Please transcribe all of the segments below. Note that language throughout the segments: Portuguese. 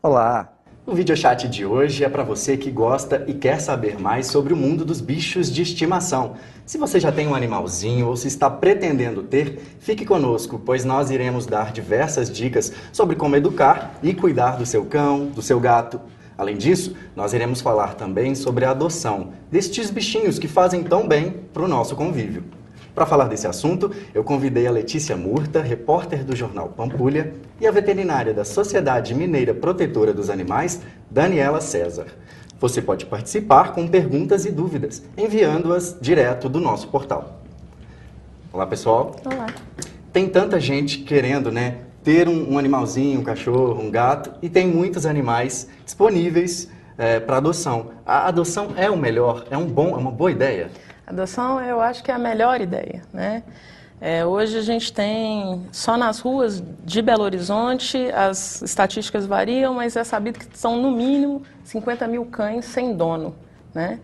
Olá! O videochat de hoje é para você que gosta e quer saber mais sobre o mundo dos bichos de estimação. Se você já tem um animalzinho ou se está pretendendo ter, fique conosco, pois nós iremos dar diversas dicas sobre como educar e cuidar do seu cão, do seu gato. Além disso, nós iremos falar também sobre a adoção destes bichinhos que fazem tão bem para o nosso convívio. Para falar desse assunto, eu convidei a Letícia Murta, repórter do jornal Pampulha, e a veterinária da Sociedade Mineira Protetora dos Animais, Daniela César. Você pode participar com perguntas e dúvidas, enviando-as direto do nosso portal. Olá, pessoal. Olá. Tem tanta gente querendo, ter um animalzinho, um cachorro, um gato, e tem muitos animais disponíveis para adoção. A adoção é o melhor? É uma boa ideia? Adoção, eu acho que é a melhor ideia, né? Hoje a gente tem, só nas ruas de Belo Horizonte, as estatísticas variam, mas é sabido que são no mínimo 50 mil cães sem dono, né?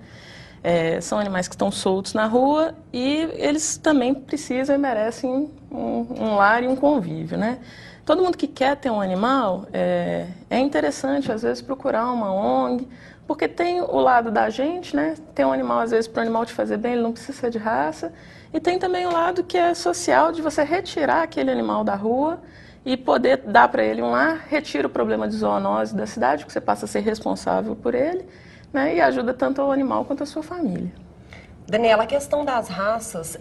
São animais que estão soltos na rua e eles também precisam e merecem um lar e um convívio, né? Todo mundo que quer ter um animal, é interessante às vezes procurar uma ONG, porque tem o lado da gente, né? Tem um animal, às vezes, para o animal te fazer bem, ele não precisa ser de raça. E tem também o lado que é social, de você retirar aquele animal da rua e poder dar para ele um lar, retira o problema de zoonose da cidade, que você passa a ser responsável por ele, né? E ajuda tanto o animal quanto a sua família. Daniela, a questão das raças,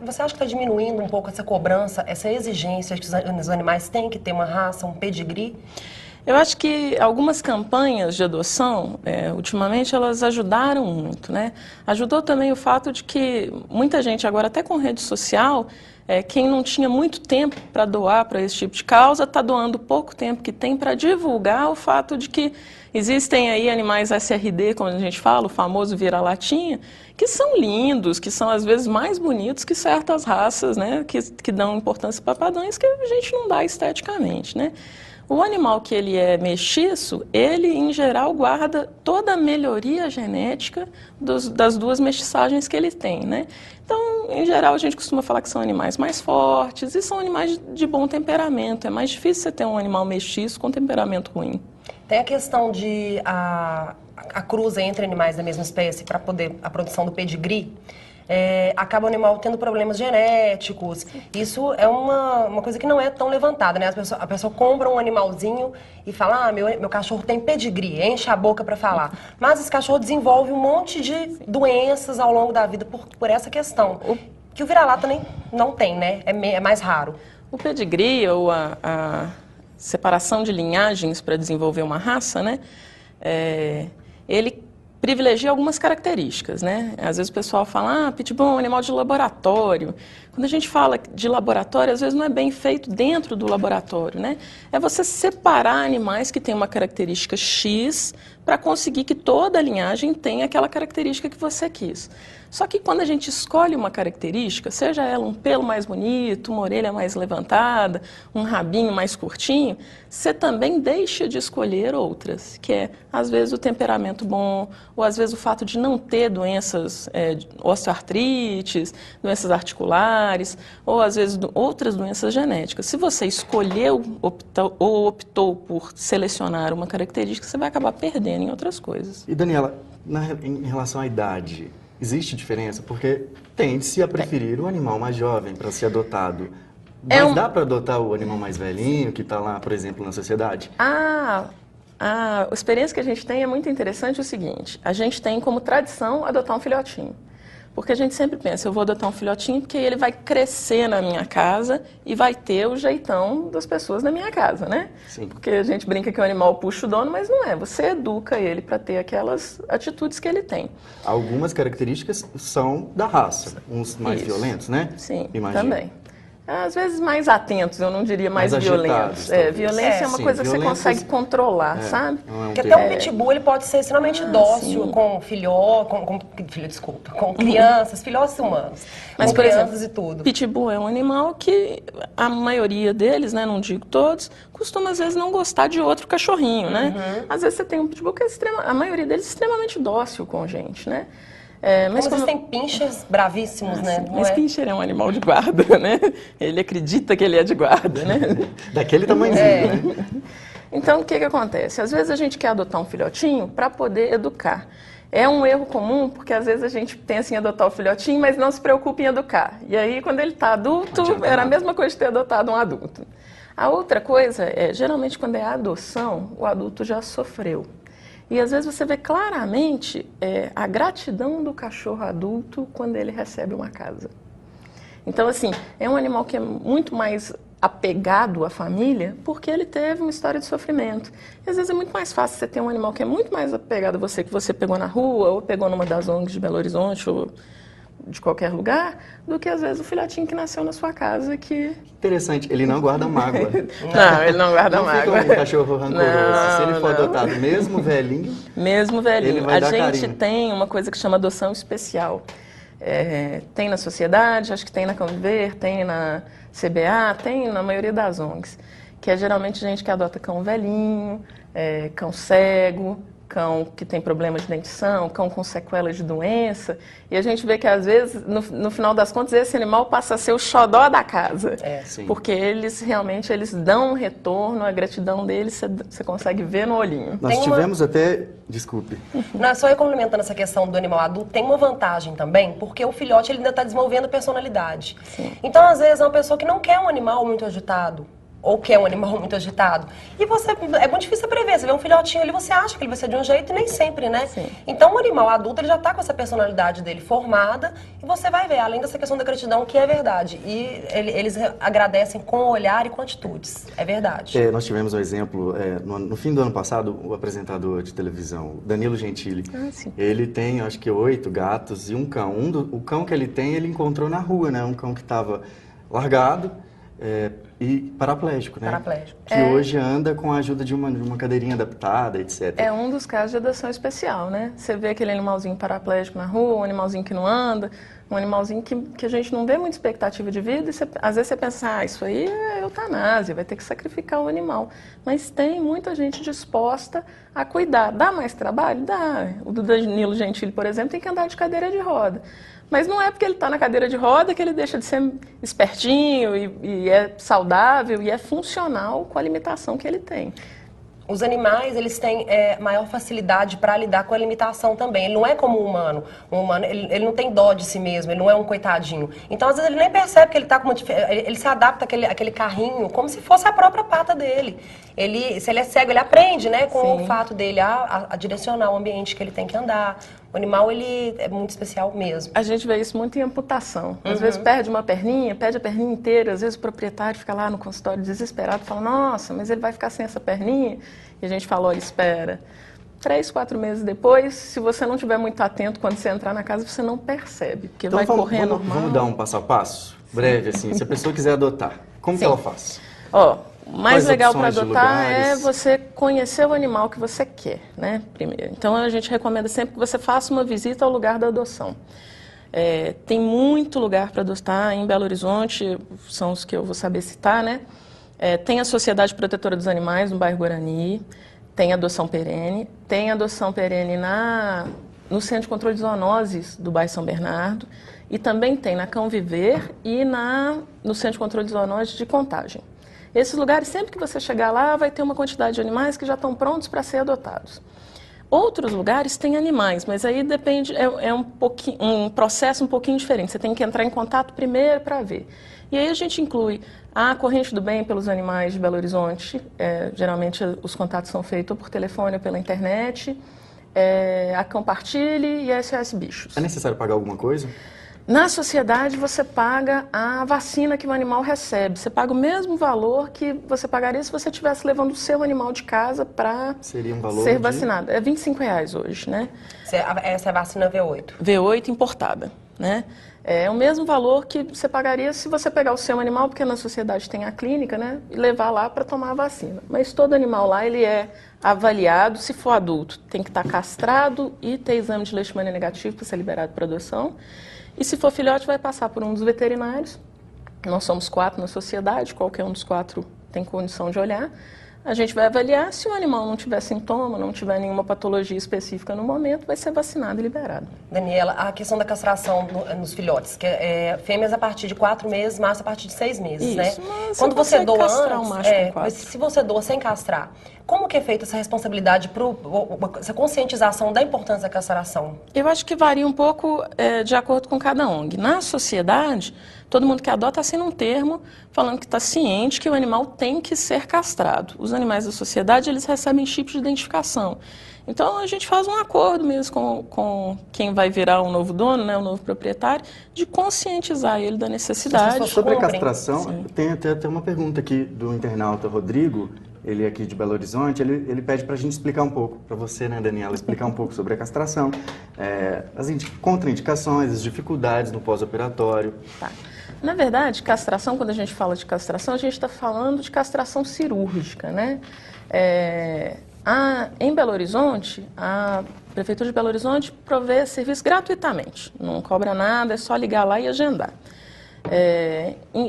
você acha que está diminuindo um pouco essa cobrança, essa exigência de que os animais têm que ter uma raça, um pedigree? Eu acho que algumas campanhas de adoção, ultimamente, elas ajudaram muito, né? Ajudou também o fato de que muita gente agora, até com rede social, quem não tinha muito tempo para doar para esse tipo de causa, está doando pouco tempo que tem para divulgar o fato de que existem aí animais SRD, como a gente fala, o famoso vira-latinha, que são lindos, que são às vezes mais bonitos que certas raças, né? Que dão importância para padrões que a gente não dá esteticamente, né? O animal que ele é mestiço, ele, em geral, guarda toda a melhoria genética das duas mestiçagens que ele tem, né? Então, em geral, a gente costuma falar que são animais mais fortes e são animais de bom temperamento. É mais difícil você ter um animal mestiço com temperamento ruim. Tem a questão de a cruza entre animais da mesma espécie para poder a produção do pedigree. Acaba o animal tendo problemas genéticos. Isso é uma coisa que não é tão levantada, né? A pessoa compra um animalzinho e fala, meu cachorro tem pedigree, enche a boca para falar. Mas esse cachorro desenvolve um monte de doenças ao longo da vida por essa questão. Que o vira-lata nem não tem, né? É mais raro. O pedigree, ou a separação de linhagens para desenvolver uma raça, né? Ele privilegia algumas características, né? Às vezes o pessoal fala, pitbull é um animal de laboratório. Quando a gente fala de laboratório, às vezes não é bem feito dentro do laboratório, né? É você separar animais que têm uma característica X para conseguir que toda a linhagem tenha aquela característica que você quis. Só que quando a gente escolhe uma característica, seja ela um pelo mais bonito, uma orelha mais levantada, um rabinho mais curtinho, você também deixa de escolher outras, que é, às vezes, o temperamento bom, ou às vezes o fato de não ter doenças, osteoartrites, doenças articulares, ou às vezes outras doenças genéticas. Se você escolheu ou optou por selecionar uma característica, você vai acabar perdendo em outras coisas. E Daniela, em relação à idade, existe diferença? Porque tende-se a preferir o animal mais jovem para ser adotado. Mas dá para adotar o animal mais velhinho que está lá, por exemplo, na sociedade? A experiência que a gente tem é muito interessante o seguinte, a gente tem como tradição adotar um filhotinho. Porque a gente sempre pensa, eu vou adotar um filhotinho porque ele vai crescer na minha casa e vai ter o jeitão das pessoas na minha casa, né? Sim. Porque a gente brinca que o animal puxa o dono, mas não é. Você educa ele para ter aquelas atitudes que ele tem. Algumas características são da raça, uns mais violentos, né? Sim, imagino. Também. Às vezes mais atentos, eu não diria mais agitados, violentos. Violência é uma coisa que você consegue controlar, sabe? Porque até um pitbull ele pode ser extremamente dócil com com crianças, filhotes humanos. Mas, com por crianças exemplo, e tudo. Pitbull é um animal que a maioria deles, né, não digo todos, costuma às vezes não gostar de outro cachorrinho, né? Às vezes você tem um pitbull que a maioria deles é extremamente dócil com gente, né? Mas existem pinchers bravíssimos, né? Mas pincher é um animal de guarda, né? Ele acredita que ele é de guarda, né? Daquele tamanhozinho, né? Então, o que acontece? Às vezes a gente quer adotar um filhotinho para poder educar. É um erro comum, porque às vezes a gente pensa em adotar o filhotinho, mas não se preocupa em educar. E aí, quando ele está adulto, era a mesma coisa de ter adotado um adulto. A outra coisa é, geralmente, quando é a adoção, o adulto já sofreu. E às vezes você vê claramente a gratidão do cachorro adulto quando ele recebe uma casa. Então, assim, é um animal que é muito mais apegado à família porque ele teve uma história de sofrimento. E às vezes é muito mais fácil você ter um animal que é muito mais apegado a você, que você pegou na rua ou pegou numa das ONGs de Belo Horizonte ou de qualquer lugar, do que às vezes o filhotinho que nasceu na sua casa que... Interessante, ele não guarda mágoa. Não, ele não guarda não mágoa. Fica um cachorro rancoroso. Se ele for adotado mesmo velhinho... Mesmo velhinho. Ele vai dar gente carinho. Tem uma coisa que chama adoção especial. Tem na sociedade, acho que tem na Conviver, tem na CBA, tem na maioria das ONGs, que é geralmente gente que adota cão velhinho, cão cego, cão que tem problema de dentição, cão com sequelas de doença, e a gente vê que às vezes, no final das contas, esse animal passa a ser o xodó da casa, porque eles realmente dão um retorno, a gratidão deles você consegue ver no olhinho. Nós tivemos até... Desculpe. Não, só complementando essa questão do animal adulto, tem uma vantagem também, porque o filhote ele ainda está desenvolvendo personalidade. Sim. Então, às vezes, é uma pessoa que não quer um animal muito agitado, ou quer um animal muito agitado. E é muito difícil prever. Você vê um filhotinho ali, você acha que ele vai ser de um jeito e nem sempre, né? Sim. Então, o animal adulto, ele já está com essa personalidade dele formada e você vai ver, além dessa questão da gratidão, que é verdade. E eles agradecem com o olhar e com atitudes. É verdade. Nós tivemos um exemplo, no fim do ano passado, o apresentador de televisão, Danilo Gentili, ele tem, acho que 8 gatos e um cão. O cão que ele tem, ele encontrou na rua, né? Um cão que estava largado, e paraplégico, né? Paraplégico. Que hoje anda com a ajuda de uma cadeirinha adaptada, etc. É um dos casos de adoção especial, né? Você vê aquele animalzinho paraplégico na rua, um animalzinho que não anda, um animalzinho que a gente não vê muita expectativa de vida, e às vezes você pensa, isso aí é eutanásia, vai ter que sacrificar o animal. Mas tem muita gente disposta a cuidar. Dá mais trabalho? Dá. O do Danilo Gentili, por exemplo, tem que andar de cadeira de roda. Mas não é porque ele está na cadeira de roda que ele deixa de ser espertinho e é saudável e é funcional com a limitação que ele tem. Os animais, eles têm maior facilidade para lidar com a limitação também. Ele não é como o humano. O humano, ele não tem dó de si mesmo, ele não é um coitadinho. Então, às vezes, ele nem percebe que ele está com ele se adapta àquele carrinho como se fosse a própria pata dele. Se ele é cego, ele aprende, né, com o fato dele a direcionar o ambiente que ele tem que andar. O animal, ele é muito especial mesmo. A gente vê isso muito em amputação. Às vezes perde uma perninha, perde a perninha inteira. Às vezes o proprietário fica lá no consultório desesperado, fala, nossa, mas ele vai ficar sem essa perninha? E a gente fala, olha, espera. 3, 4 meses depois, se você não estiver muito atento, quando você entrar na casa, você não percebe, porque então, vai correr normal. Vamos dar um passo a passo? Breve, assim, se a pessoa quiser adotar, como que ela faz? O mais legal para adotar é você conhecer o animal que você quer, né, primeiro. Então, a gente recomenda sempre que você faça uma visita ao lugar da adoção. Tem muito lugar para adotar em Belo Horizonte, são os que eu vou saber citar, né? Tem a Sociedade Protetora dos Animais, no bairro Guarani, tem adoção perene no Centro de Controle de Zoonoses do bairro São Bernardo, e também tem na Cão Viver e no Centro de Controle de Zoonoses de Contagem. Esses lugares, sempre que você chegar lá, vai ter uma quantidade de animais que já estão prontos para ser adotados. Outros lugares têm animais, mas aí depende, um processo um pouquinho diferente. Você tem que entrar em contato primeiro para ver. E aí a gente inclui a Corrente do Bem pelos Animais de Belo Horizonte. Geralmente os contatos são feitos ou por telefone ou pela internet. A Compartilhe e a SOS Bichos. É necessário pagar alguma coisa? Na sociedade, você paga a vacina que o animal recebe. Você paga o mesmo valor que você pagaria se você estivesse levando o seu animal de casa para ser vacinado. É R$25 hoje, né? Essa é a vacina V8? V8 importada, né? É o mesmo valor que você pagaria se você pegar o seu animal, porque na sociedade tem a clínica, né? E levar lá para tomar a vacina. Mas todo animal lá, ele é avaliado, se for adulto, tem que estar castrado e ter exame de leishmania negativo para ser liberado para adoção. E se for filhote, vai passar por um dos veterinários. Nós somos 4 na sociedade, qualquer um dos 4 tem condição de olhar. A gente vai avaliar, se o animal não tiver sintoma, não tiver nenhuma patologia específica no momento, vai ser vacinado e liberado. Daniela, a questão da castração nos filhotes, que fêmeas a partir de 4 meses, machos a partir de 6 meses, Isso, né? mas Quando você doa castrar antes, um macho com 4. mas se você doa sem castrar, como que é feita essa responsabilidade, essa conscientização da importância da castração? Eu acho que varia um pouco de acordo com cada ONG. Na sociedade, todo mundo que adota assina um termo falando que está ciente que o animal tem que ser castrado. Os animais da sociedade, eles recebem chip de identificação. Então, a gente faz um acordo mesmo com quem vai virar um novo dono, né, o novo proprietário, de conscientizar ele da necessidade. Sobre a castração, tem até uma pergunta aqui do internauta Rodrigo, ele é aqui de Belo Horizonte, ele pede para a gente explicar um pouco, para você, né, Daniela, explicar um pouco sobre a castração, as contraindicações, as dificuldades no pós-operatório. Tá. Na verdade, castração, quando a gente fala de castração, a gente está falando de castração cirúrgica, né? Em Belo Horizonte, a Prefeitura de Belo Horizonte provê serviço gratuitamente, não cobra nada, é só ligar lá e agendar.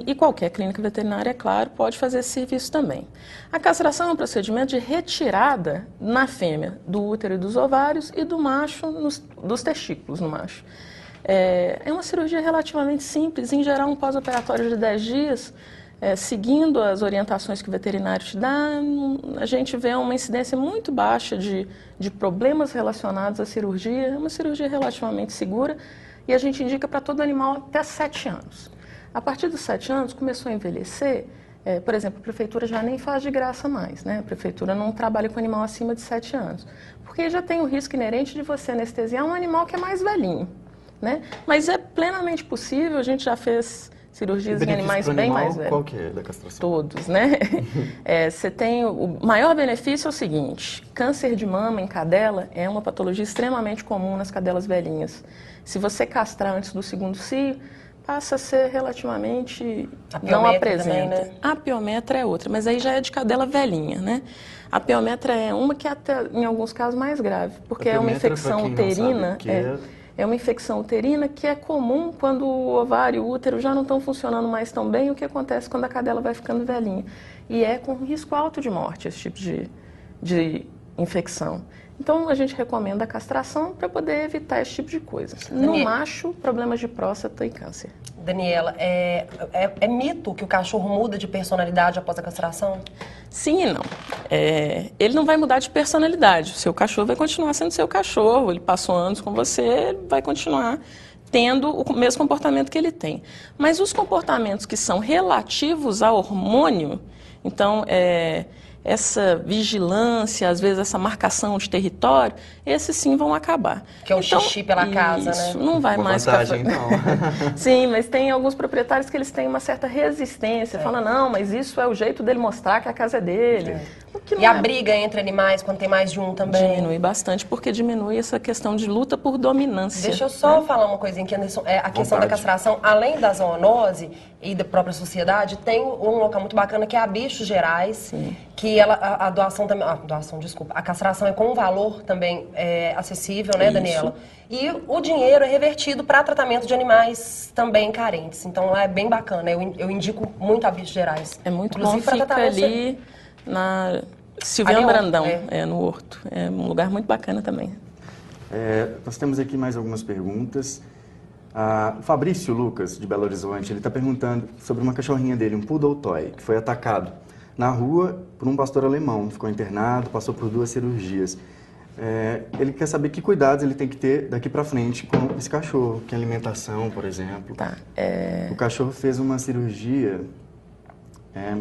E qualquer clínica veterinária, é claro, pode fazer esse serviço também. A castração é um procedimento de retirada na fêmea do útero e dos ovários e do macho, dos testículos no macho. É uma cirurgia relativamente simples, em geral um pós-operatório de 10 dias, seguindo as orientações que o veterinário te dá, a gente vê uma incidência muito baixa de problemas relacionados à cirurgia, é uma cirurgia relativamente segura e a gente indica para todo animal até 7 anos. A partir dos 7 anos, começou a envelhecer, por exemplo, a prefeitura já nem faz de graça mais, né? A prefeitura não trabalha com animal acima de 7 anos, porque já tem o risco inerente de você anestesiar um animal que é mais velhinho, né? Mas é plenamente possível, a gente já fez cirurgias em animais bem mais velhos. Qual que é da castração? Todos, né? Você tem o maior benefício é o seguinte, câncer de mama em cadela é uma patologia extremamente comum nas cadelas velhinhas. Se você castrar antes do 2º cio, passa a ser relativamente não apresenta. Também, né? A piometra é outra, mas aí já é de cadela velhinha, né? A piometra é uma que é até, em alguns casos, mais grave, porque é uma infecção uterina. É uma infecção uterina que é comum quando o ovário e o útero já não estão funcionando mais tão bem, o que acontece quando a cadela vai ficando velhinha. E é com risco alto de morte esse tipo de infecção. Então, a gente recomenda a castração para poder evitar esse tipo de coisa. No macho, problemas de próstata e câncer. Daniela, é mito que o cachorro muda de personalidade após a castração? Sim e não. Ele não vai mudar de personalidade. O seu cachorro vai continuar sendo seu cachorro. Ele passou anos com você, ele vai continuar tendo o mesmo comportamento que ele tem. Mas os comportamentos que são relativos ao hormônio, então, essa vigilância, às vezes essa marcação de território, esses sim vão acabar. Que é o xixi pela casa, isso, né? Não vai uma mais vantagem, então. Sim, mas tem alguns proprietários que eles têm uma certa resistência. Falam, não, mas isso é o jeito dele mostrar que a casa é dele. E a briga entre animais, quando tem mais de um também? Diminui bastante, porque diminui essa questão de luta por dominância. Deixa eu só falar uma coisinha aqui, Anderson. A questão da castração, além da zoonose e da própria sociedade, tem um local muito bacana que é a Bichos Gerais, sim, que a doação também... A castração é com um valor também acessível, né, Daniela? E o dinheiro é revertido para tratamento de animais também carentes. Então, lá é bem bacana. Eu indico muito a Bichos Gerais. É muito bom, fica ali na Silviano Brandão, no Horto. É um lugar muito bacana também. Nós temos aqui mais algumas perguntas. O Fabrício Lucas, de Belo Horizonte, ele está perguntando sobre uma cachorrinha dele, um Poodle Toy, que foi atacado na rua por um pastor alemão. Ficou internado, passou por 2 cirurgias. Ele quer saber que cuidados ele tem que ter daqui para frente com esse cachorro, que alimentação, por exemplo. O cachorro fez uma cirurgia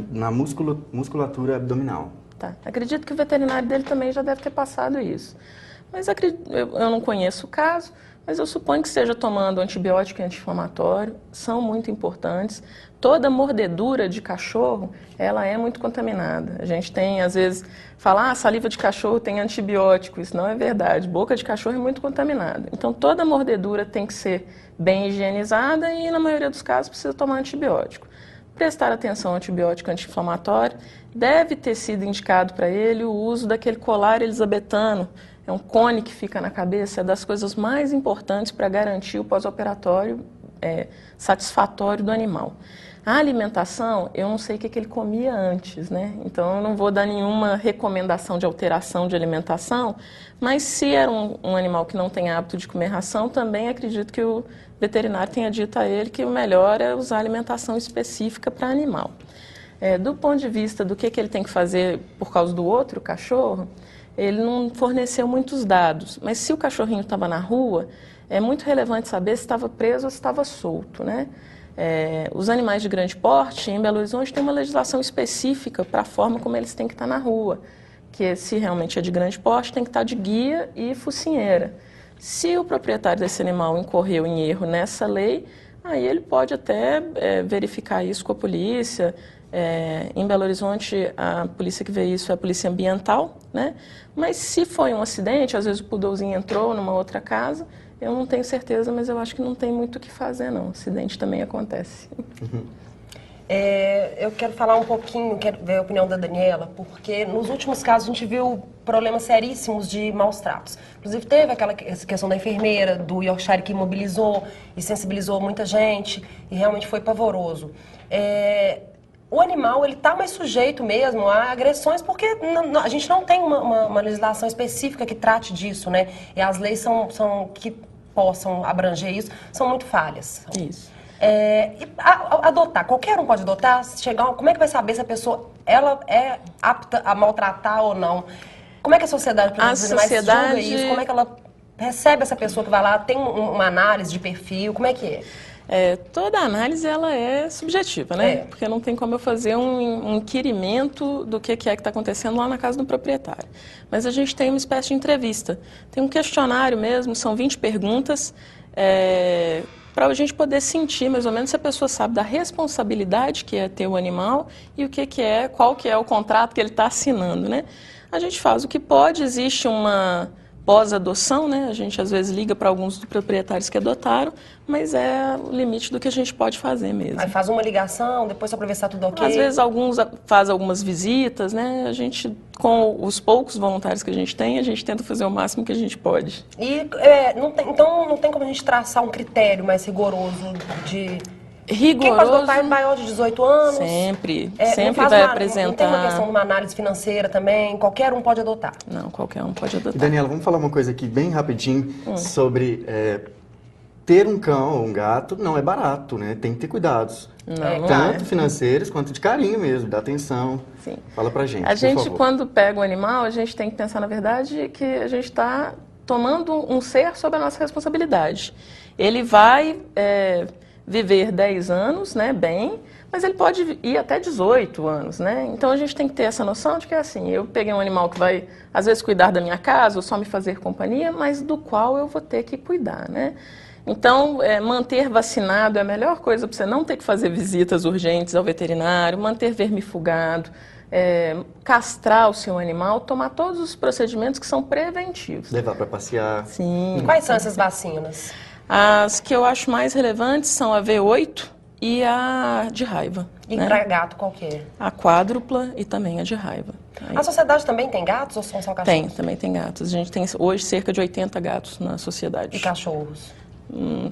na musculatura abdominal. Acredito que o veterinário dele também já deve ter passado isso. Mas eu não conheço o caso, mas eu suponho que esteja tomando antibiótico e anti-inflamatório, são muito importantes. Toda mordedura de cachorro, ela é muito contaminada. A gente tem, às vezes, fala, saliva de cachorro tem antibiótico, isso não é verdade. Boca de cachorro é muito contaminada. Então, toda mordedura tem que ser bem higienizada e, na maioria dos casos, precisa tomar antibiótico. Prestar atenção ao antibiótico anti-inflamatório, deve ter sido indicado para ele o uso daquele colar elisabetano, é um cone que fica na cabeça, é das coisas mais importantes para garantir o pós-operatório satisfatório do animal. A alimentação, eu não sei o que ele comia antes, né? Então, eu não vou dar nenhuma recomendação de alteração de alimentação, mas se era um animal que não tem hábito de comer ração, também acredito que o veterinário tenha dito a ele que o melhor é usar alimentação específica para animal. Do ponto de vista do que ele tem que fazer por causa do outro cachorro, ele não forneceu muitos dados, mas se o cachorrinho estava na rua, é muito relevante saber se estava preso ou se estava solto, né? Os animais de grande porte, em Belo Horizonte, tem uma legislação específica para a forma como eles têm que estar na rua, que se realmente é de grande porte, tem que estar de guia e focinheira. Se o proprietário desse animal incorreu em erro nessa lei, aí ele pode até verificar isso com a polícia. Em Belo Horizonte, a polícia que vê isso é a polícia ambiental, né? Mas se foi um acidente, às vezes o poodlezinho entrou numa outra casa, eu não tenho certeza, mas eu acho que não tem muito o que fazer, não. Acidente também acontece. Uhum. Eu quero falar um pouquinho, quero ver a opinião da Daniela, porque nos últimos casos a gente viu problemas seríssimos de maus tratos. Inclusive teve essa questão da enfermeira, do Yorkshire que imobilizou e sensibilizou muita gente, e realmente foi pavoroso. O animal, ele está mais sujeito mesmo a agressões, porque a gente não tem uma legislação específica que trate disso, né? E as leis que possam abranger isso são muito falhas. Isso. Adotar, qualquer um pode adotar? Como é que vai saber se a pessoa ela é apta a maltratar ou não? Como é que a sociedade dos animais julga isso? Como é que ela recebe essa pessoa que vai lá, tem uma análise de perfil? Como é que é? Toda análise ela é subjetiva, né? Porque não tem como eu fazer um inquirimento do que está acontecendo lá na casa do proprietário. Mas a gente tem uma espécie de entrevista. Tem um questionário mesmo, são 20 perguntas, para a gente poder sentir mais ou menos se a pessoa sabe da responsabilidade que é ter o animal e qual que é o contrato que ele está assinando, né? A gente faz o que pode, existe uma pós-adoção, né? A gente às vezes liga para alguns dos proprietários que adotaram, mas é o limite do que a gente pode fazer mesmo. Aí faz uma ligação, depois só para ver se está tudo ok? Às vezes alguns fazem algumas visitas, né? A gente, com os poucos voluntários que a gente tenta fazer o máximo que a gente pode. Então não tem como a gente traçar um critério mais rigoroso de... Rigoroso. Quem pode adotar é maior de 18 anos? Sempre vai apresentar. Não tem uma questão de uma análise financeira também? Qualquer um pode adotar? Não, qualquer um pode adotar. Daniela, vamos falar uma coisa aqui bem rapidinho sobre ter um cão ou um gato não é barato, né? Tem que ter cuidados. Tanto financeiros quanto de carinho mesmo, da atenção. Sim. Fala pra gente, A gente, por favor. quando pega um animal, a gente tem que pensar, na verdade, que a gente está tomando um ser sob a nossa responsabilidade. Ele vai... viver 10 anos, né, bem, mas ele pode ir até 18 anos, né? Então a gente tem que ter essa noção de que assim, eu peguei um animal que vai, às vezes, cuidar da minha casa ou só me fazer companhia, mas do qual eu vou ter que cuidar, né? Então, manter vacinado é a melhor coisa para você não ter que fazer visitas urgentes ao veterinário, manter vermifugado, castrar o seu animal, tomar todos os procedimentos que são preventivos. Levar para passear. Sim. E quais são essas vacinas? As que eu acho mais relevantes são a V8 e a de raiva. E né? para gato qual que é? A quádrupla e também a de raiva. A sociedade também tem gatos ou são só cachorros? Também tem gatos. A gente tem hoje cerca de 80 gatos na sociedade. E cachorros?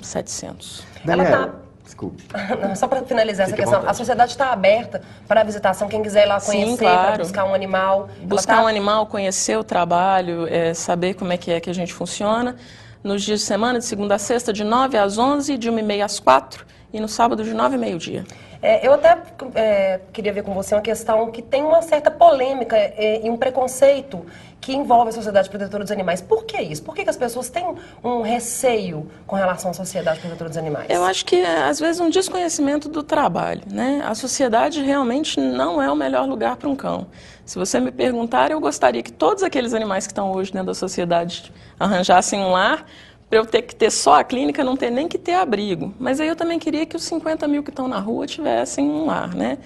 700. Daniela, desculpe. Não, só para finalizar essa questão, a sociedade está aberta para a visitação, quem quiser ir lá conhecer, para buscar um animal. Buscar um animal, conhecer o trabalho, saber como é que a gente funciona. Nos dias de semana, de segunda a sexta, de 9 às 11, de 1h30 às 4 e no sábado de 9 e meio-dia. Eu até queria ver com você uma questão que tem uma certa polêmica e um preconceito que envolve a Sociedade Protetora dos Animais. Por que isso? Por que as pessoas têm um receio com relação à Sociedade Protetora dos Animais? Eu acho que, às vezes, um desconhecimento do trabalho, né? A sociedade realmente não é o melhor lugar para um cão. Se você me perguntar, eu gostaria que todos aqueles animais que estão hoje dentro da sociedade arranjassem um lar, para eu ter que ter só a clínica, não ter nem que ter abrigo. Mas aí eu também queria que os 50 mil que estão na rua tivessem um lar, né?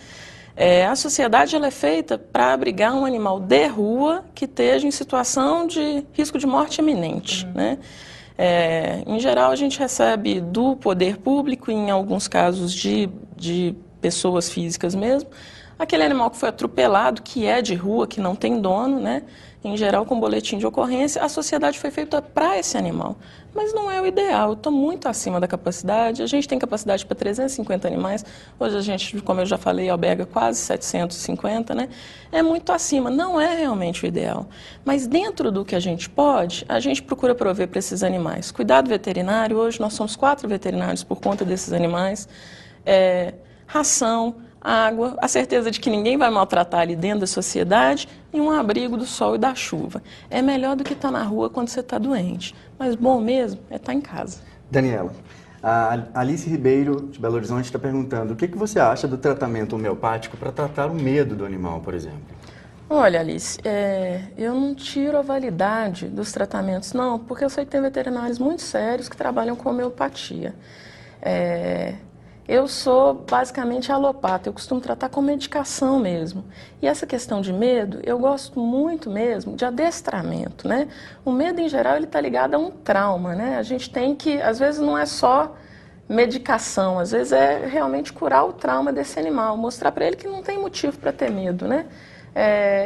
A sociedade ela é feita para abrigar um animal de rua que esteja em situação de risco de morte iminente, né? Em geral, a gente recebe do poder público, em alguns casos de pessoas físicas mesmo, Aquele animal que foi atropelado, que é de rua, que não tem dono, né? Em geral com boletim de ocorrência, a sociedade foi feita para esse animal. Mas não é o ideal, eu estou muito acima da capacidade, a gente tem capacidade para 350 animais, hoje a gente, como eu já falei, alberga quase 750, né? É muito acima, não é realmente o ideal. Mas dentro do que a gente pode, a gente procura prover para esses animais. Cuidado veterinário, hoje nós somos 4 veterinários por conta desses animais, ração, água, a certeza de que ninguém vai maltratar ali dentro da sociedade e um abrigo do sol e da chuva. É melhor do que estar na rua quando você está doente, mas bom mesmo é estar em casa. Daniela, a Alice Ribeiro, de Belo Horizonte, está perguntando o que você acha do tratamento homeopático para tratar o medo do animal, por exemplo? Olha, Alice, eu não tiro a validade dos tratamentos, não, porque eu sei que tem veterinários muito sérios que trabalham com homeopatia. Eu sou basicamente alopata, eu costumo tratar com medicação mesmo. E essa questão de medo, eu gosto muito mesmo de adestramento, né? O medo, em geral, ele está ligado a um trauma, né? A gente tem que, às vezes, não é só medicação, às vezes é realmente curar o trauma desse animal, mostrar para ele que não tem motivo para ter medo, né?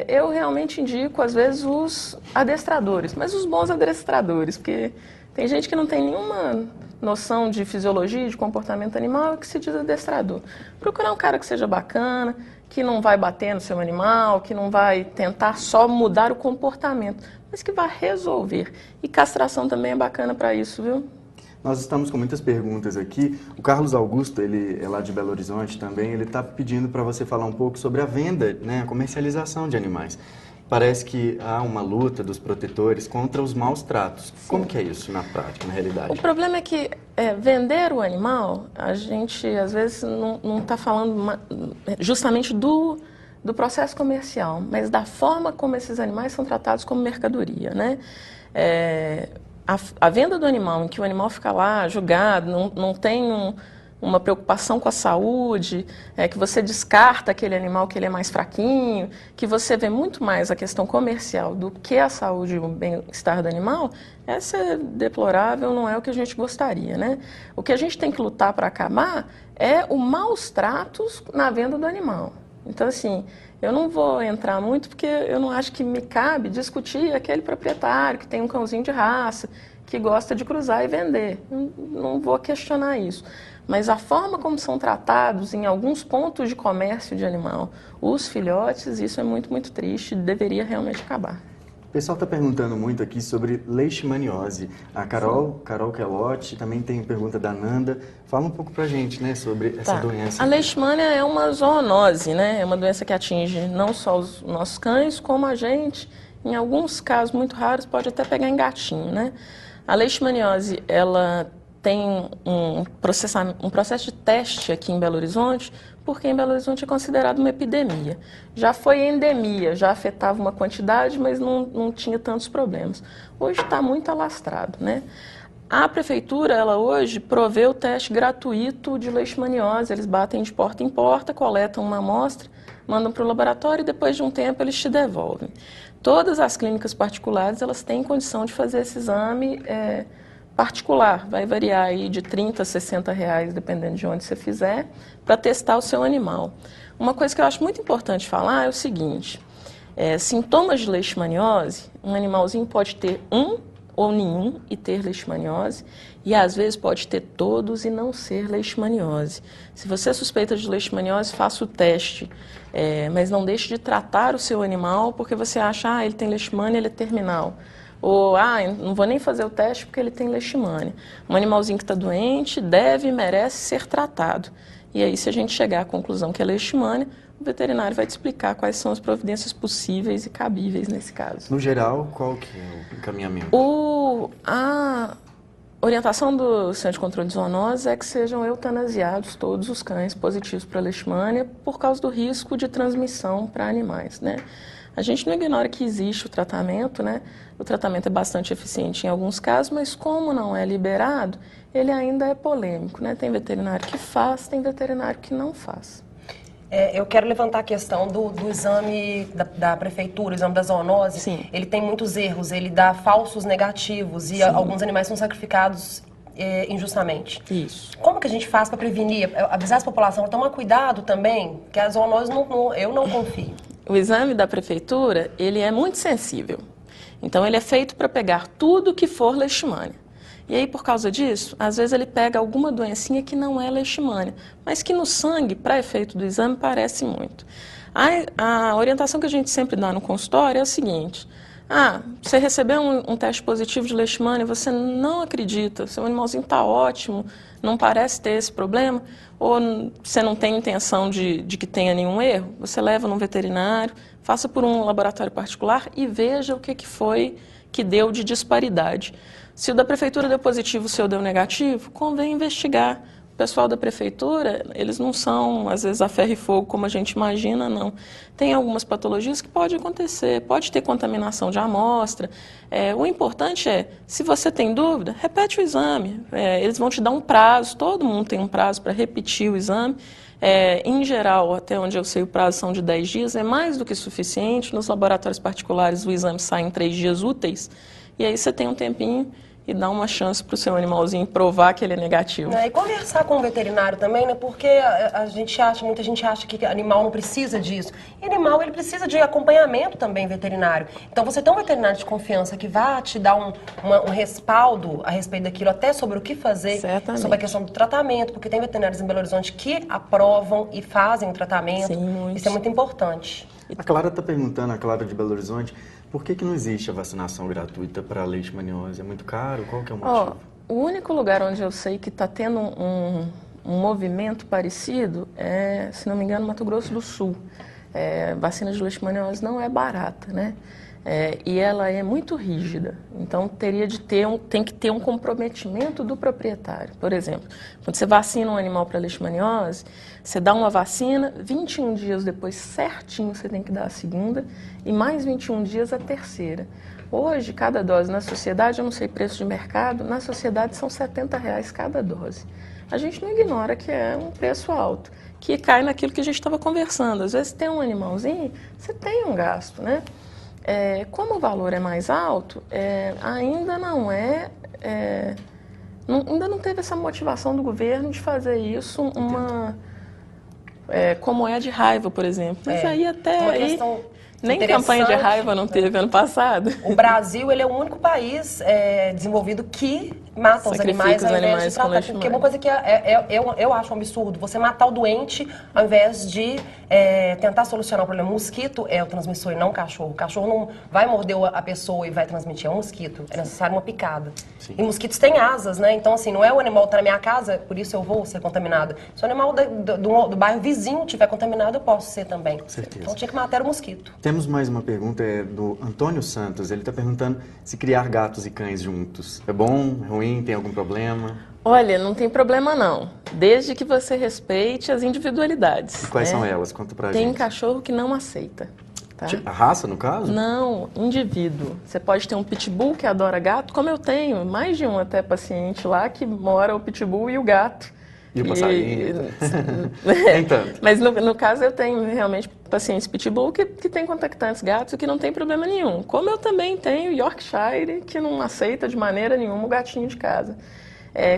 Eu realmente indico, às vezes, os adestradores, mas os bons adestradores, porque tem gente que não tem nenhuma noção de fisiologia, de comportamento animal, e que se diz adestrador. Procurar um cara que seja bacana, que não vai bater no seu animal, que não vai tentar só mudar o comportamento, mas que vai resolver. E castração também é bacana para isso, viu? Nós estamos com muitas perguntas aqui. O Carlos Augusto, ele é lá de Belo Horizonte também, ele está pedindo para você falar um pouco sobre a venda, né, a comercialização de animais. Parece que há uma luta dos protetores contra os maus tratos. Sim. Como que é isso na prática, na realidade? O problema é que vender o animal, a gente às vezes não está falando justamente do processo comercial, mas da forma como esses animais são tratados como mercadoria, né? A venda do animal, em que o animal fica lá julgado, não tem uma preocupação com a saúde, que você descarta aquele animal que ele é mais fraquinho, que você vê muito mais a questão comercial do que a saúde e o bem-estar do animal, essa é deplorável, não é o que a gente gostaria, né? O que a gente tem que lutar para acabar é os maus tratos na venda do animal. Então, assim, eu não vou entrar muito porque eu não acho que me cabe discutir aquele proprietário que tem um cãozinho de raça, que gosta de cruzar e vender. Não vou questionar isso. Mas a forma como são tratados em alguns pontos de comércio de animal, os filhotes, isso é muito, muito triste, deveria realmente acabar. O pessoal está perguntando muito aqui sobre leishmaniose. A Carol Kelotti também tem pergunta da Nanda. Fala um pouco pra gente, né, sobre essa doença. A leishmania é uma zoonose, né? É uma doença que atinge não só os nossos cães, como a gente, em alguns casos muito raros, pode até pegar em gatinho, né? A leishmaniose, ela tem um processo de teste aqui em Belo Horizonte, porque em Belo Horizonte é considerado uma epidemia. Já foi endemia, já afetava uma quantidade, mas não tinha tantos problemas. Hoje está muito alastrado, né? A prefeitura, ela hoje provê o teste gratuito de leishmaniose. Eles batem de porta em porta, coletam uma amostra, mandam para o laboratório e depois de um tempo eles te devolvem. Todas as clínicas particulares, elas têm condição de fazer esse exame particular, vai variar aí de R$30 a R$60, dependendo de onde você fizer, para testar o seu animal. Uma coisa que eu acho muito importante falar é o seguinte, sintomas de leishmaniose, um animalzinho pode ter um ou nenhum e ter leishmaniose, e às vezes pode ter todos e não ser leishmaniose. Se você é suspeita de leishmaniose, faça o teste, mas não deixe de tratar o seu animal porque você acha, ele tem leishmania, ele é terminal. Ou, não vou nem fazer o teste porque ele tem leishmania. Um animalzinho que está doente deve e merece ser tratado. E aí, se a gente chegar à conclusão que é leishmania, o veterinário vai te explicar quais são as providências possíveis e cabíveis nesse caso. No geral, qual que é o encaminhamento? A orientação do Centro de Controle de Zoonoses é que sejam eutanasiados todos os cães positivos para leishmania por causa do risco de transmissão para animais, né? A gente não ignora que existe o tratamento, né? O tratamento é bastante eficiente em alguns casos, mas como não é liberado, ele ainda é polêmico, né? Tem veterinário que faz, tem veterinário que não faz. Eu quero levantar a questão do exame da prefeitura, o exame da zoonose. Sim. Ele tem muitos erros, ele dá falsos negativos e alguns animais são sacrificados injustamente. Isso. Como que a gente faz para prevenir, avisar a população a tomar cuidado também, que as zoonoses eu não confio. O exame da prefeitura, ele é muito sensível. Então, ele é feito para pegar tudo que for leishmania. E aí, por causa disso, às vezes ele pega alguma doencinha que não é leishmania, mas que no sangue, para efeito do exame, parece muito. A orientação que a gente sempre dá no consultório é a seguinte: você recebeu um teste positivo de leishmania, você não acredita, seu animalzinho está ótimo, não parece ter esse problema, ou você não tem intenção de que tenha nenhum erro, você leva num veterinário, faça por um laboratório particular e veja o que foi que deu de disparidade. Se o da prefeitura deu positivo, o seu deu negativo, convém investigar. O pessoal da prefeitura, eles não são, às vezes, a ferro e fogo como a gente imagina, não. Tem algumas patologias que pode acontecer, pode ter contaminação de amostra. O importante é, se você tem dúvida, repete o exame. Eles vão te dar um prazo, todo mundo tem um prazo para repetir o exame. Em geral, até onde eu sei, o prazo são de 10 dias, é mais do que suficiente. Nos laboratórios particulares, o exame sai em 3 dias úteis, e aí você tem um tempinho e dá uma chance para o seu animalzinho provar que ele é negativo. E conversar com o veterinário também, né? Porque muita gente acha que animal não precisa disso. E animal, ele precisa de acompanhamento também veterinário. Então, você tem um veterinário de confiança que vai te dar um respaldo a respeito daquilo, até sobre o que fazer, Certamente. sobre a questão do tratamento, porque tem veterinários em Belo Horizonte que aprovam e fazem o tratamento. Sim, muito. Isso é muito importante. A Clara está perguntando, a Clara de Belo Horizonte, por que não existe a vacinação gratuita para leishmaniose? É muito caro? Qual que é o motivo? O único lugar onde eu sei que está tendo um movimento parecido é, se não me engano, Mato Grosso do Sul. Vacina de leishmaniose não é barata, né? E ela é muito rígida, então tem que ter um comprometimento do proprietário. Por exemplo, quando você vacina um animal para leishmaniose, você dá uma vacina, 21 dias depois certinho você tem que dar a segunda e mais 21 dias a terceira. Hoje, cada dose na sociedade, eu não sei preço de mercado, na sociedade são R$70 cada dose. A gente não ignora que é um preço alto, que cai naquilo que a gente estava conversando. Às vezes tem um animalzinho, você tem um gasto, né? Como o valor é mais alto, ainda ainda não teve essa motivação do governo de fazer isso como de raiva, por exemplo. Mas aí até aí, nem campanha de raiva não teve ano passado. O Brasil, ele é o único país desenvolvido que mata os animais ao invés de tratar. Porque uma coisa que eu acho um absurdo, você matar o doente ao invés de tentar solucionar o problema. O mosquito é o transmissor e não o cachorro. O cachorro não vai morder a pessoa e vai transmitir, é um mosquito. É necessário uma picada. Sim. E mosquitos têm asas, né? Então, assim, não é o animal que está na minha casa, por isso eu vou ser contaminado. Se o animal do bairro vizinho estiver contaminado, eu posso ser também. Com certeza. Então, tinha que matar o mosquito. Temos mais uma pergunta, do Antônio Santos. Ele está perguntando se criar gatos e cães juntos é bom, é ruim, tem algum problema? Olha, não tem problema não, desde que você respeite as individualidades. E quais são elas? Conta pra gente. Tem cachorro que não aceita. Tá? A raça, no caso? Não, indivíduo. Você pode ter um pitbull que adora gato, como eu tenho, mais de um até paciente lá que mora o pitbull e o gato. E o passarinho. Nem tanto. Mas no caso eu tenho realmente pacientes pitbull que têm contactantes gatos e que não tem problema nenhum. Como eu também tenho Yorkshire que não aceita de maneira nenhuma o gatinho de casa.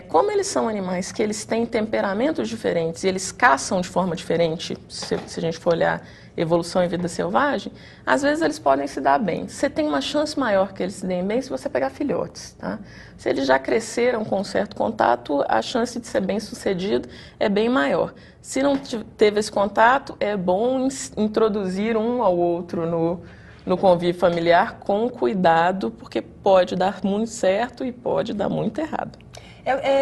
Como eles são animais que eles têm temperamentos diferentes e eles caçam de forma diferente, se a gente for olhar evolução em vida selvagem, às vezes eles podem se dar bem. Você tem uma chance maior que eles se deem bem se você pegar filhotes, tá? Se eles já cresceram com um certo contato, a chance de ser bem sucedido é bem maior. Se não teve esse contato, é bom introduzir um ao outro no convívio familiar com cuidado, porque pode dar muito certo e pode dar muito errado.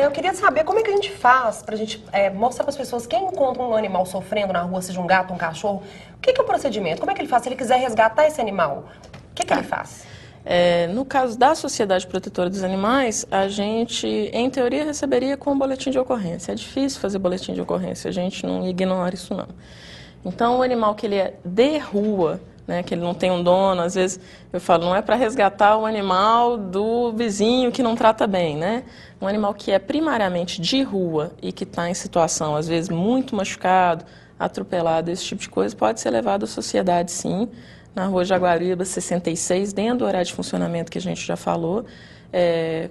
Eu queria saber como é que a gente faz para a gente mostrar para as pessoas quem encontra um animal sofrendo na rua, seja um gato, um cachorro, o que é o procedimento? Como é que ele faz? Se ele quiser resgatar esse animal, o que ele faz? No caso da Sociedade Protetora dos Animais, a gente, em teoria, receberia com um boletim de ocorrência. É difícil fazer boletim de ocorrência, a gente não ignora isso não. Então, o animal que ele é de rua, né, que ele não tem um dono, às vezes eu falo, não é para resgatar o animal do vizinho que não trata bem, né? Um animal que é primariamente de rua e que está em situação, às vezes, muito machucado, atropelado, esse tipo de coisa, pode ser levado à sociedade, sim, na Rua Jaguariba 66, dentro do horário de funcionamento que a gente já falou,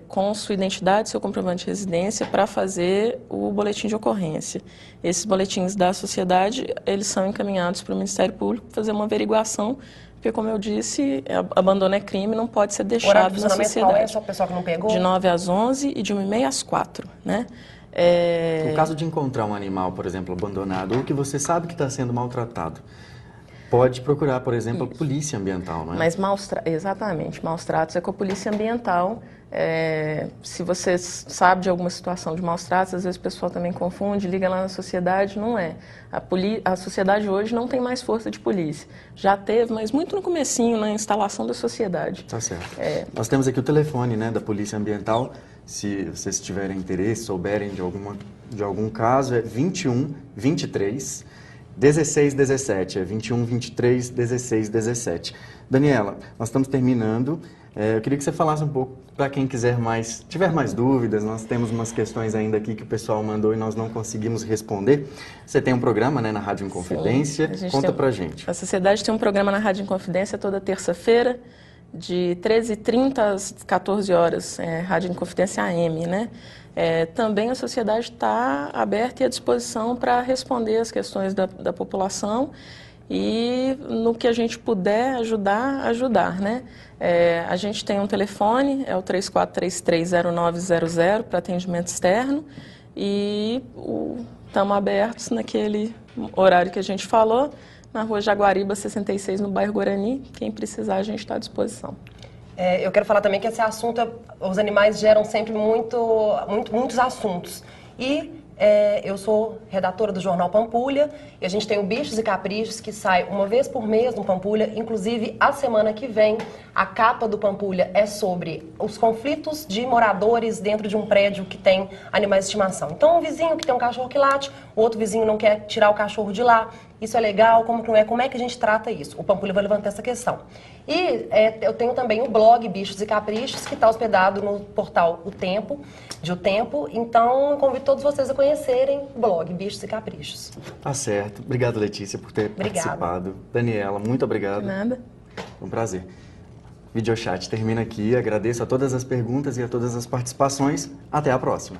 com sua identidade, seu comprovante de residência, para fazer o boletim de ocorrência. Esses boletins da sociedade, eles são encaminhados para o Ministério Público fazer uma averiguação, porque, como eu disse, abandono é crime, não pode ser deixado na sociedade. Qual é? Só o pessoal que não pegou? De 9 às 11 e de 1h30 às 4, né? No caso de encontrar um animal, por exemplo, abandonado, ou que você sabe que está sendo maltratado, pode procurar, por exemplo, a polícia ambiental, não é? Mas exatamente, maus tratos é com a polícia ambiental. Se você sabe de alguma situação de maus tratos, às vezes o pessoal também confunde, liga lá na sociedade, não é. A sociedade hoje não tem mais força de polícia. Já teve, mas muito no comecinho, na instalação da sociedade. Tá certo. Nós temos aqui o telefone, né, da polícia ambiental. Se vocês tiverem interesse, souberem de algum caso, é 21 23 16 17, 21 23 16 17. Daniela, nós estamos terminando. Eu queria que você falasse um pouco para quem tiver mais dúvidas. Nós temos umas questões ainda aqui que o pessoal mandou e nós não conseguimos responder. Você tem um programa, né, na Rádio Inconfidência. Conta pra gente. A Sociedade tem um programa na Rádio Inconfidência toda terça-feira, de 13h30 às 14 horas, Rádio Inconfidência AM, né? Também a sociedade está aberta e à disposição para responder as questões da população e no que a gente puder ajudar, né? A gente tem um telefone, é o 34330900 para atendimento externo e estamos abertos naquele horário que a gente falou, na Rua Jaguariba 66, no bairro Guarani. Quem precisar, a gente está à disposição. Eu quero falar também que esse assunto, os animais geram sempre muitos assuntos. E eu sou redatora do jornal Pampulha e a gente tem o Bichos e Caprichos que sai uma vez por mês no Pampulha. Inclusive, a semana que vem, a capa do Pampulha é sobre os conflitos de moradores dentro de um prédio que tem animais de estimação. Então, um vizinho que tem um cachorro que late, o outro vizinho não quer tirar o cachorro de lá. Isso é legal? Como que não é? Como é que a gente trata isso? O Pampulha vai levantar essa questão. E eu tenho também o blog Bichos e Caprichos, que está hospedado no portal O Tempo. Então, eu convido todos vocês a conhecerem o blog Bichos e Caprichos. Tá certo. Obrigado, Letícia, por ter participado. Daniela, muito obrigado. De nada. Foi um prazer. O Videochat termina aqui. Agradeço a todas as perguntas e a todas as participações. Até a próxima.